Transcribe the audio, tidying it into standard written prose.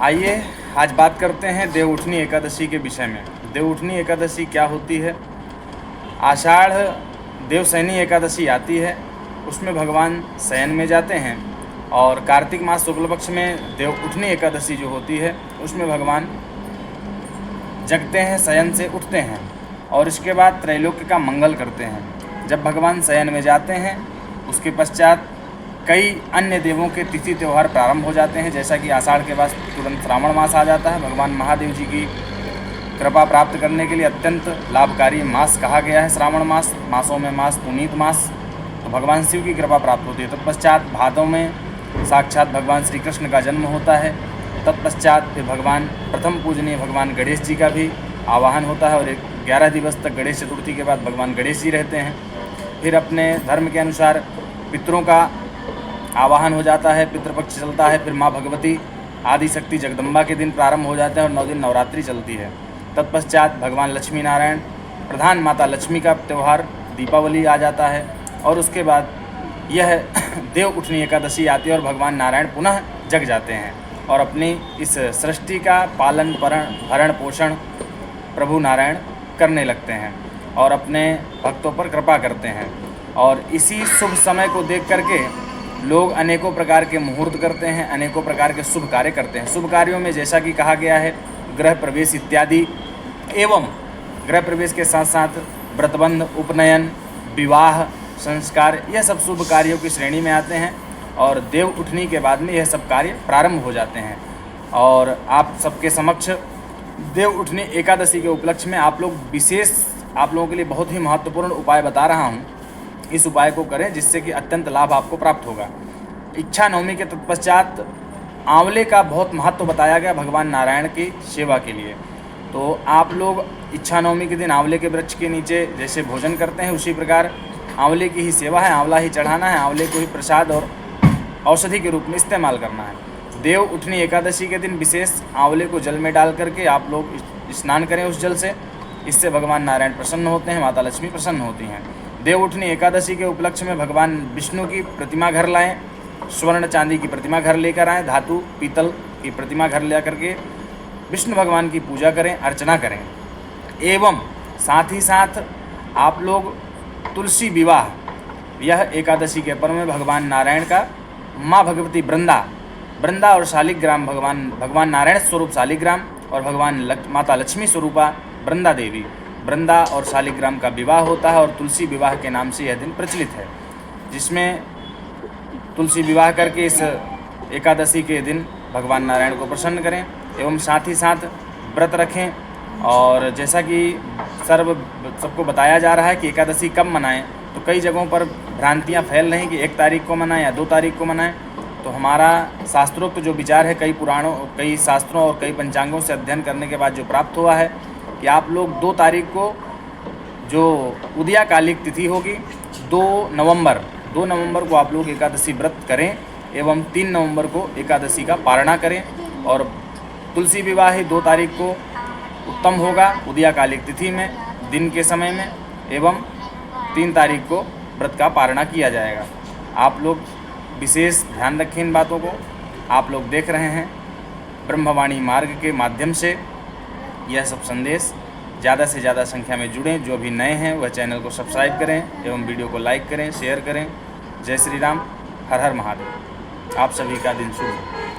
आइए आज बात करते हैं देवउठनी एकादशी के विषय में। देवउठनी एकादशी क्या होती है? आषाढ़ देवशयनी एकादशी आती है, उसमें भगवान शयन में जाते हैं, और कार्तिक मास शुक्ल पक्ष में देवउठनी एकादशी जो होती है उसमें भगवान जगते हैं, शयन से उठते हैं और इसके बाद त्रैलोक्य का मंगल करते हैं। जब भगवान शयन में जाते हैं उसके पश्चात कई अन्य देवों के तिथि त्यौहार प्रारंभ हो जाते हैं, जैसा कि आषाढ़ के बाद तुरंत श्रावण मास आ जाता है। भगवान महादेव जी की कृपा प्राप्त करने के लिए अत्यंत लाभकारी मास कहा गया है श्रावण मास। मासों में मास पुनीत मास, तो भगवान शिव की कृपा प्राप्त होती है। तत्पश्चात भादों में साक्षात भगवान श्री कृष्ण का जन्म होता है। तत्पश्चात फिर भगवान प्रथम पूजनीय भगवान गणेश जी का भी आवाहन होता है, और 11 दिवस तक गणेश चतुर्थी के बाद भगवान गणेश जी रहते हैं। फिर अपने धर्म के अनुसार पितरों का आवाहन हो जाता है, पितृपक्ष चलता है। फिर माँ भगवती आदि शक्ति जगदम्बा के दिन प्रारंभ हो जाते हैं और 9 दिन नवरात्रि चलती है। तत्पश्चात भगवान लक्ष्मी नारायण प्रधान माता लक्ष्मी का त्यौहार दीपावली आ जाता है, और उसके बाद यह देवउठनी एकादशी आती है और भगवान नारायण पुनः जग जाते हैं और अपनी इस सृष्टि का पालन भरण पोषण प्रभु नारायण करने लगते हैं और अपने भक्तों पर कृपा करते हैं। और इसी शुभ समय को देख करके लोग अनेकों प्रकार के मुहूर्त करते हैं, अनेकों प्रकार के शुभ कार्य करते हैं। शुभ कार्यों में जैसा कि कहा गया है गृह प्रवेश इत्यादि, एवं गृह प्रवेश के साथ साथ व्रतबंध, उपनयन, विवाह, संस्कार, यह सब शुभ कार्यों की श्रेणी में आते हैं। और देवउठनी के बाद में यह सब कार्य प्रारंभ हो जाते हैं। और आप सबके समक्ष देवउठनी एकादशी के उपलक्ष्य में आप लोगों के लिए बहुत ही महत्वपूर्ण उपाय बता रहा हूँ। इस उपाय को करें जिससे कि अत्यंत लाभ आपको प्राप्त होगा। इच्छा नवमी के तत्पश्चात आंवले का बहुत महत्व बताया गया भगवान नारायण की सेवा के लिए। तो आप लोग इच्छा नवमी के दिन आंवले के वृक्ष के नीचे जैसे भोजन करते हैं, उसी प्रकार आंवले की ही सेवा है, आंवला ही चढ़ाना है, आंवले को ही प्रसाद और औषधि के रूप में इस्तेमाल करना है। देवउठनी एकादशी के दिन विशेष आंवले को जल में डाल करके आप लोग स्नान करें उस जल से। इससे भगवान नारायण प्रसन्न होते हैं, माता लक्ष्मी प्रसन्न होती हैं। देवउठनी एकादशी के उपलक्ष्य में भगवान विष्णु की प्रतिमा घर लाएं, स्वर्ण चांदी की प्रतिमा घर लेकर आएँ, धातु पीतल की प्रतिमा घर ले करके विष्णु भगवान की पूजा करें, अर्चना करें। एवं साथ ही साथ आप लोग तुलसी विवाह, यह एकादशी के पर्व में भगवान नारायण का माँ भगवती वृंदा और शालिग्राम, भगवान नारायण स्वरूप शालिग्राम और भगवान माता लक्ष्मी स्वरूपा वृंदा देवी, वृंदा और शालिग्राम का विवाह होता है। और तुलसी विवाह के नाम से यह दिन प्रचलित है, जिसमें तुलसी विवाह करके इस एकादशी के दिन भगवान नारायण को प्रसन्न करें। एवं साथ ही साथ व्रत रखें। और जैसा कि सबको बताया जा रहा है कि एकादशी कब मनाएं, तो कई जगहों पर भ्रांतियां फैल रही कि 1 तारीख को मनाएं या 2 तारीख को मनाएं। तो हमारा शास्त्रोक्त जो विचार है, कई शास्त्रों और कई पंचांगों से अध्ययन करने के बाद जो प्राप्त हुआ है कि आप लोग 2 तारीख को जो उदयाकालिक तिथि होगी 2 नवंबर को आप लोग एकादशी व्रत करें। एवं 3 नवंबर को एकादशी का पारणा करें। और तुलसी विवाह 2 तारीख को उत्तम होगा उदयाकालिक तिथि में, दिन के समय में। एवं 3 तारीख को व्रत का पारणा किया जाएगा। आप लोग विशेष ध्यान रखें इन बातों को। आप लोग देख रहे हैं ब्रह्मवाणी मार्ग के माध्यम से यह सब संदेश। ज़्यादा से ज़्यादा संख्या में जुड़ें। जो भी नए हैं वह चैनल को सब्सक्राइब करें एवं वीडियो को लाइक करें, शेयर करें। जय श्री राम, हर हर महादेव। आप सभी का दिन शुभ हो।